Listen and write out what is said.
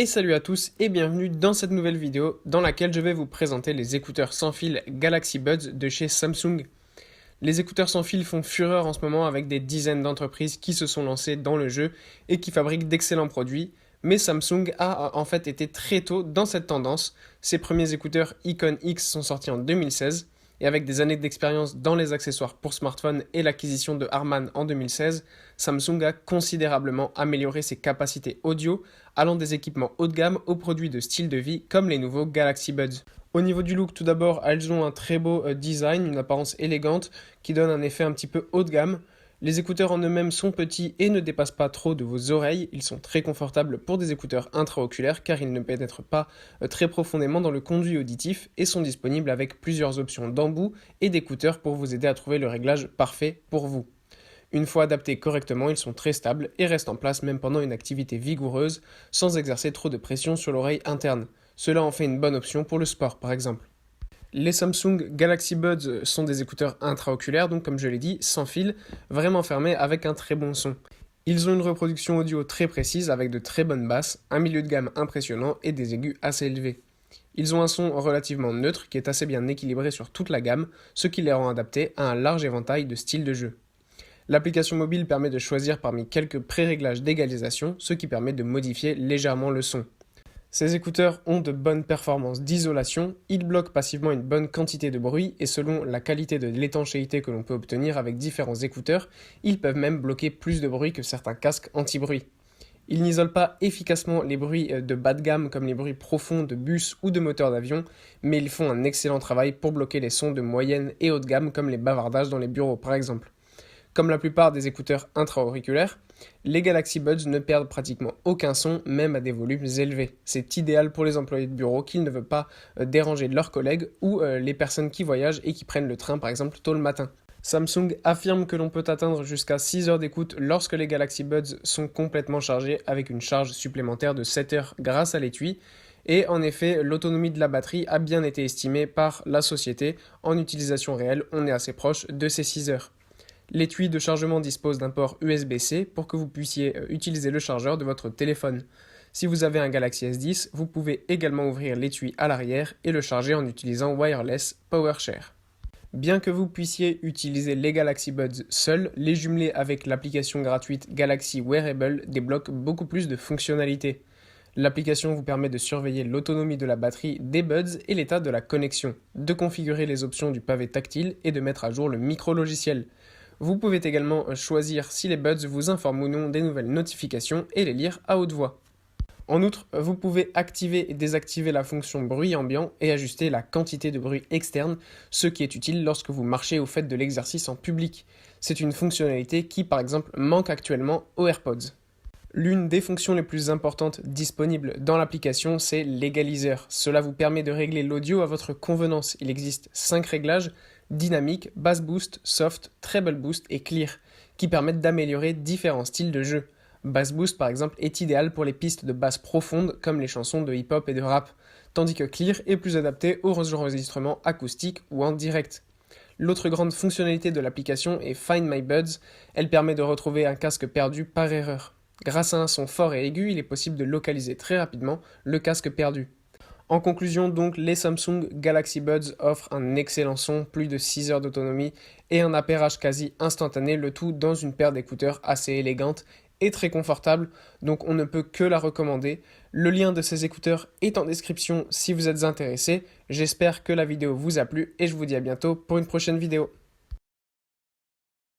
Et salut à tous et bienvenue dans cette nouvelle vidéo dans laquelle je vais vous présenter les écouteurs sans fil Galaxy Buds de chez Samsung. Les écouteurs sans fil font fureur en ce moment avec des dizaines d'entreprises qui se sont lancées dans le jeu et qui fabriquent d'excellents produits, mais Samsung a en fait été très tôt dans cette tendance. Ses premiers écouteurs Icon X sont sortis en 2016 et avec des années d'expérience dans les accessoires pour smartphones et l'acquisition de Harman en 2016, Samsung a considérablement amélioré ses capacités audio, allant des équipements haut de gamme aux produits de style de vie comme les nouveaux Galaxy Buds. Au niveau du look, tout d'abord, elles ont un très beau design, une apparence élégante qui donne un effet un petit peu haut de gamme. Les écouteurs en eux-mêmes sont petits et ne dépassent pas trop de vos oreilles. Ils sont très confortables pour des écouteurs intraoculaires car ils ne pénètrent pas très profondément dans le conduit auditif et sont disponibles avec plusieurs options d'embout et d'écouteurs pour vous aider à trouver le réglage parfait pour vous. Une fois adaptés correctement, ils sont très stables et restent en place même pendant une activité vigoureuse sans exercer trop de pression sur l'oreille interne. Cela en fait une bonne option pour le sport par exemple. Les Samsung Galaxy Buds sont des écouteurs intraoculaires, donc comme je l'ai dit, sans fil, vraiment fermés avec un très bon son. Ils ont une reproduction audio très précise avec de très bonnes basses, un milieu de gamme impressionnant et des aigus assez élevés. Ils ont un son relativement neutre qui est assez bien équilibré sur toute la gamme, ce qui les rend adaptés à un large éventail de styles de jeu. L'application mobile permet de choisir parmi quelques pré-réglages d'égalisation, ce qui permet de modifier légèrement le son. Ces écouteurs ont de bonnes performances d'isolation, ils bloquent passivement une bonne quantité de bruit et selon la qualité de l'étanchéité que l'on peut obtenir avec différents écouteurs, ils peuvent même bloquer plus de bruit que certains casques anti-bruit. Ils n'isolent pas efficacement les bruits de bas de gamme comme les bruits profonds de bus ou de moteurs d'avion, mais ils font un excellent travail pour bloquer les sons de moyenne et haut de gamme comme les bavardages dans les bureaux par exemple. Comme la plupart des écouteurs intra-auriculaires, les Galaxy Buds ne perdent pratiquement aucun son, même à des volumes élevés. C'est idéal pour les employés de bureau qui ne veulent pas déranger leurs collègues ou les personnes qui voyagent et qui prennent le train par exemple tôt le matin. Samsung affirme que l'on peut atteindre jusqu'à 6 heures d'écoute lorsque les Galaxy Buds sont complètement chargés avec une charge supplémentaire de 7 heures grâce à l'étui. Et en effet, l'autonomie de la batterie a bien été estimée par la société. En utilisation réelle, on est assez proche de ces 6 heures. L'étui de chargement dispose d'un port USB-C pour que vous puissiez utiliser le chargeur de votre téléphone. Si vous avez un Galaxy S10, vous pouvez également ouvrir l'étui à l'arrière et le charger en utilisant Wireless PowerShare. Bien que vous puissiez utiliser les Galaxy Buds seuls, les jumeler avec l'application gratuite Galaxy Wearable débloque beaucoup plus de fonctionnalités. L'application vous permet de surveiller l'autonomie de la batterie des buds et l'état de la connexion, de configurer les options du pavé tactile et de mettre à jour le micro-logiciel. Vous pouvez également choisir si les buds vous informent ou non des nouvelles notifications et les lire à haute voix. En outre, vous pouvez activer et désactiver la fonction bruit ambiant et ajuster la quantité de bruit externe, ce qui est utile lorsque vous marchez ou faites de l'exercice en public. C'est une fonctionnalité qui, par exemple, manque actuellement aux AirPods. L'une des fonctions les plus importantes disponibles dans l'application, c'est l'égaliseur. Cela vous permet de régler l'audio à votre convenance. Il existe 5 réglages, dynamique, bass boost, soft, treble boost et clear, qui permettent d'améliorer différents styles de jeu. Bass boost par exemple est idéal pour les pistes de basse profonde comme les chansons de hip-hop et de rap, tandis que clear est plus adapté aux enregistrements acoustiques ou en direct. L'autre grande fonctionnalité de l'application est Find My Buds, elle permet de retrouver un casque perdu par erreur. Grâce à un son fort et aigu, il est possible de localiser très rapidement le casque perdu. En conclusion donc, les Samsung Galaxy Buds offrent un excellent son, plus de 6 heures d'autonomie et un appairage quasi instantané, le tout dans une paire d'écouteurs assez élégante et très confortable, donc on ne peut que la recommander. Le lien de ces écouteurs est en description si vous êtes intéressé. J'espère que la vidéo vous a plu et je vous dis à bientôt pour une prochaine vidéo.